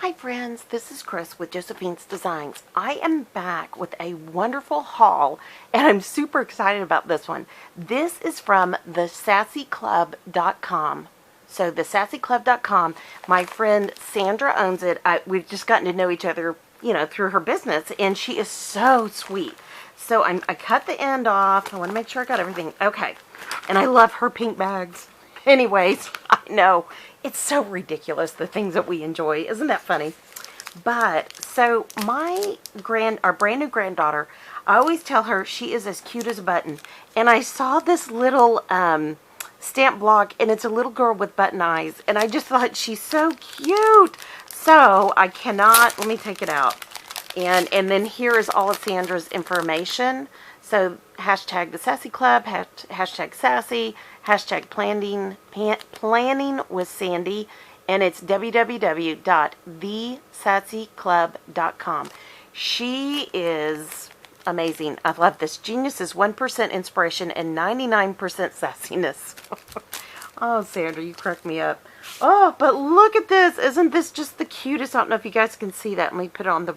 Hi friends, this is Chris with Josephine's Designs. I am back with a wonderful haul and I'm super excited about this one. This is from thesassyclub.com. So thesassyclub.com, my friend Sandra owns it. We've just gotten to know each other, through her business, and she is so sweet. So I cut the end off. I want to make sure I got everything. Okay. And I love her pink bags. Anyways, I know it's so ridiculous, the things that we enjoy. Isn't that funny? But so our brand new granddaughter, I always tell her she is as cute as a button. And I saw this little stamp block, and it's a little girl with button eyes, and I just thought she's so cute. So I cannot. Let me take it out. And then here is all of Sandra's information. So hashtag the Sassy Club, hashtag Sassy, hashtag planning with Sandy, and it's www.thesassyclub.com. She is amazing. I love this. Genius is 1% inspiration and 99% sassiness. Oh, Sandra, you crack me up. Oh, but look at this. Isn't this just the cutest? I don't know if you guys can see that. Let me put it on the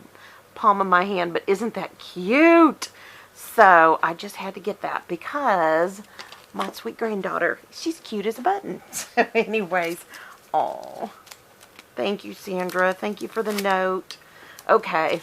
palm of my hand, but isn't that cute? So I just had to get that because my sweet granddaughter, she's cute as a button. So anyways, oh, thank you, Sandra. Thank you for the note. Okay,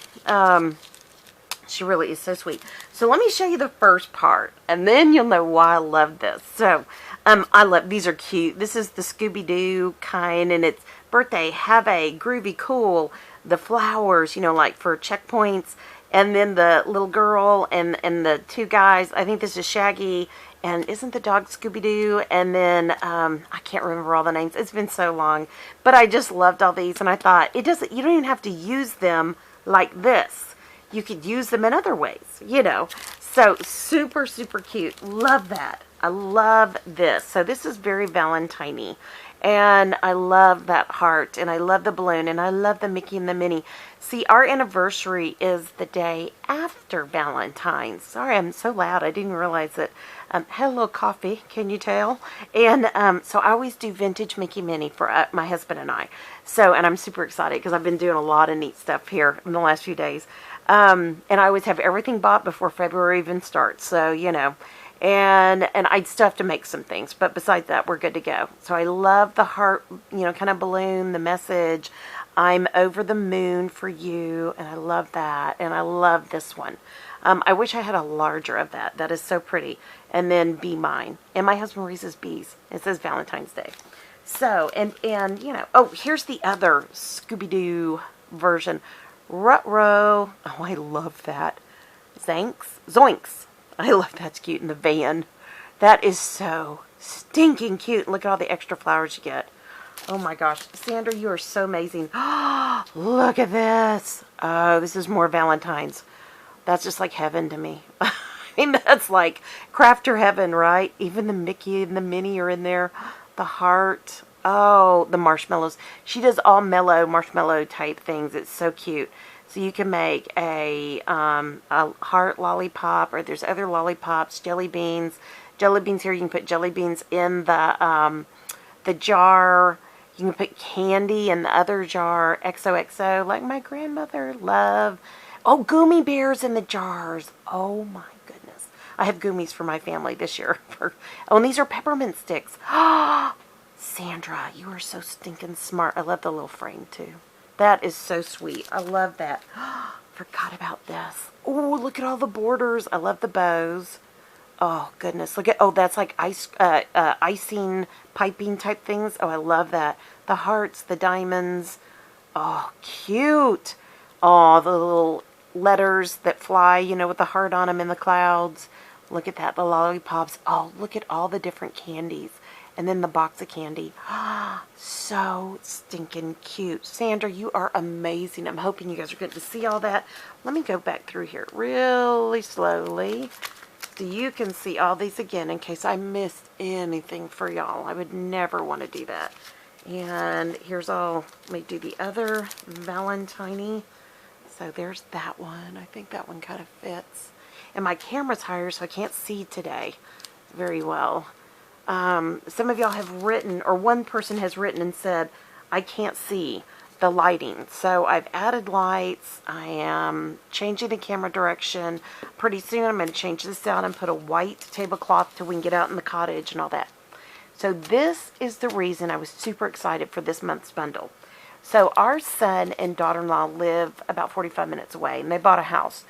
she really is so sweet. So let me show you the first part, and then you'll know why I love this. So I love, these are cute. This is the Scooby-Doo kind, and it's birthday, have a groovy, cool, the flowers, like for checkpoints. And then the little girl and the two guys. I think this is Shaggy. And isn't the dog Scooby-Doo? And then, I can't remember all the names. It's been so long. But I just loved all these. And I thought, you don't even have to use them like this. You could use them in other ways, So, super, super cute. Love that. I love this. So, this is very Valentine-y. And I love that heart, and I love the balloon, and I love the Mickey and the Minnie. See, our anniversary is the day after Valentine's. Sorry, I'm so loud. I didn't realize it. Had a little coffee, can you tell? And so I always do vintage Mickey Minnie for my husband and I. So, and I'm super excited because I've been doing a lot of neat stuff here in the last few days. And I always have everything bought before February even starts. So, And I'd still have to make some things, but besides that, we're good to go. So I love the heart, kind of balloon, the message. I'm over the moon for you, and I love that. And I love this one. I wish I had a larger of that. That is so pretty. And then Be Mine. And my husband raises bees. It says Valentine's Day. So, and oh, here's the other Scooby-Doo version. Ruh-roh. Oh, I love that. Zoinks. I love that's cute in the van. That is so stinking cute. Look at all the extra flowers you get. Oh my gosh. Sandra, you are so amazing. Look at this. Oh, this is more Valentine's. That's just like heaven to me. I mean, that's like crafter heaven, right? Even the Mickey and the Minnie are in there. The heart. Oh, the marshmallows. She does all mellow marshmallow type things. It's so cute. So you can make a heart lollipop, or there's other lollipops, jelly beans. Jelly beans here, you can put jelly beans in the jar. You can put candy in the other jar, XOXO, like my grandmother loved. Oh, gummy bears in the jars. Oh my goodness. I have gummies for my family this year. Oh, and these are peppermint sticks. Sandra, you are so stinking smart. I love the little frame too. That is so sweet. I love that. Forgot about this. Oh, look at all the borders. I love the bows. Oh, goodness. Look at, that's like icing, piping type things. Oh, I love that. The hearts, the diamonds. Oh, cute. Oh, the little letters that fly, with the heart on them in the clouds. Look at that. The lollipops. Oh, look at all the different candies. And then the box of candy. So stinking cute. Sandra, you are amazing. I'm hoping you guys are good to see all that. Let me go back through here really slowly so you can see all these again in case I missed anything for y'all. I would never want to do that. And here's all. Let me do the other Valentine. So there's that one. I think that one kind of fits. And my camera's higher, so I can't see today very well. Some of y'all have written, or one person has written and said, I can't see. the lighting. So I've added lights. I am changing the camera direction. Pretty soon I'm going to change this out and put a white tablecloth till we can get out in the cottage and all that. So this is the reason I was super excited for this month's bundle. So our son and daughter-in-law live about 45 minutes away, and they bought a house.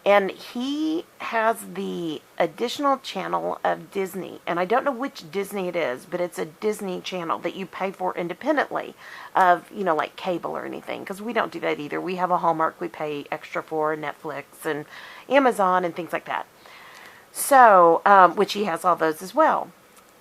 And he has the additional channel of Disney. And I don't know which Disney it is, but it's a Disney channel that you pay for independently of, you know, like cable or anything. Because we don't do that either. We have a Hallmark we pay extra for, Netflix and Amazon and things like that. So, which he has all those as well.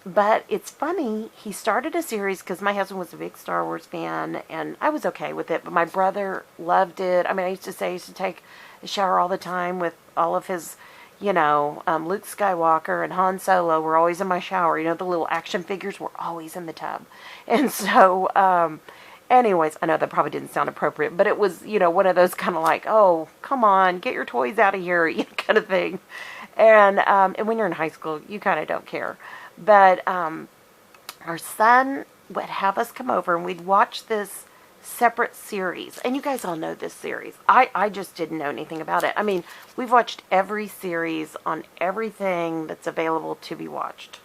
But it's funny, he started a series because my husband was a big Star Wars fan, and I was okay with it, but my brother loved it. I mean, I used to take a shower all the time with all of his, you know, Luke Skywalker and Han Solo were always in my shower. You know, the little action figures were always in the tub. And so, anyways, I know that probably didn't sound appropriate, but it was, you know, one of those kind of like, oh, come on, get your toys out of here, you know, kind of thing. And when you're in high school, you kind of don't care. But our son would have us come over and we'd watch this separate series. And you guys all know this series. I just didn't know anything about it. I mean, we've watched every series on everything that's available to be watched.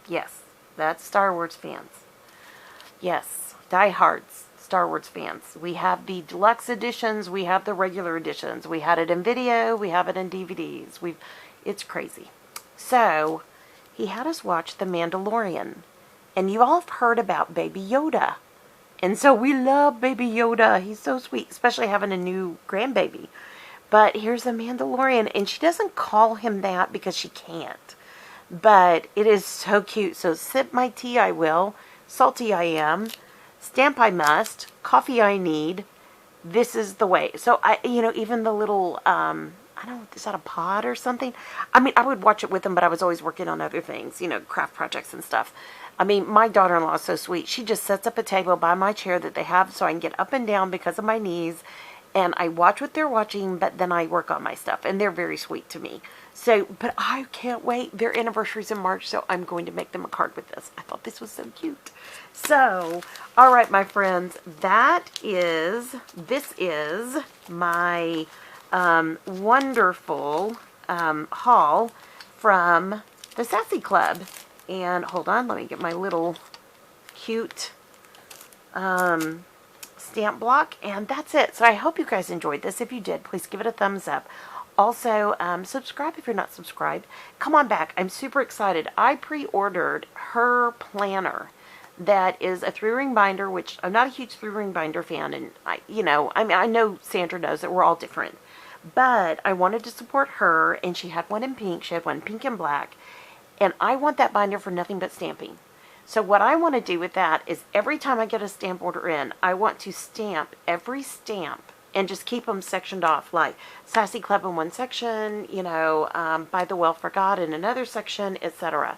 Yes, that's Star Wars fans. Yes, diehards Star Wars fans. We have the deluxe editions. We have the regular editions. We had it in video. We have it in DVDs. It's crazy. So he had us watch The Mandalorian. And you all have heard about Baby Yoda. And so we love Baby Yoda. He's so sweet, especially having a new grandbaby. But here's The Mandalorian, and she doesn't call him that because she can't. But it is so cute. So sip my tea I will, salty I am, stamp I must, coffee I need. This is the way. So you know, even the little, I don't know, is that a pod or something? I mean, I would watch it with him, but I was always working on other things, you know, craft projects and stuff. I mean, my daughter-in-law is so sweet. She just sets up a table by my chair that they have so I can get up and down because of my knees. And I watch what they're watching, but then I work on my stuff. And they're very sweet to me. So, but I can't wait. Their anniversary's in March, so I'm going to make them a card with this. I thought this was so cute. So, all right, my friends, this is my wonderful haul from the Sassy Club. And hold on, let me get my little cute stamp block. And that's it. So I hope you guys enjoyed this. If you did, please give it a thumbs up. Also, subscribe if you're not subscribed. Come on back. I'm super excited. I pre-ordered her planner. That is a 3-ring binder, which I'm not a huge 3-ring binder fan. And I know Sandra knows that we're all different. But I wanted to support her, and she had one in pink. She had one pink and black. And I want that binder for nothing but stamping. So what I want to do with that is every time I get a stamp order in, I want to stamp every stamp and just keep them sectioned off. Like Sassy Club in one section, you know, By the Well Forgot in another section, etc.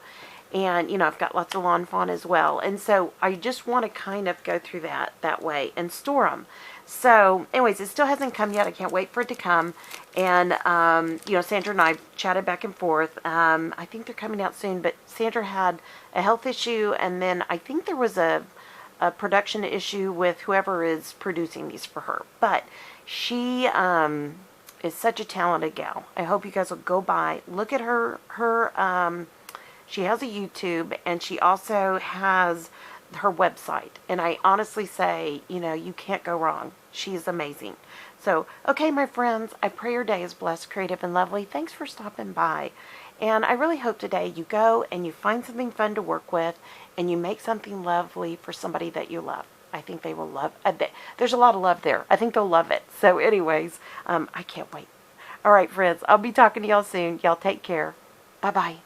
And, you know, I've got lots of lawn fawn as well. And so I just want to kind of go through that way and store them. So, anyways, it still hasn't come yet. I can't wait for it to come. And, you know, Sandra and I chatted back and forth. I think they're coming out soon, but Sandra had a health issue, and then I think there was a production issue with whoever is producing these for her. But she is such a talented gal. I hope you guys will go by, look at her she has a YouTube, and she also has her website. And I honestly say, you know, you can't go wrong. She's amazing. So, okay, my friends, I pray your day is blessed, creative, and lovely. Thanks for stopping by. And I really hope today you go and you find something fun to work with, and you make something lovely for somebody that you love. I think they will love it. There's a lot of love there. I think they'll love it. So anyways, I can't wait. All right, friends, I'll be talking to y'all soon. Y'all take care. Bye-bye.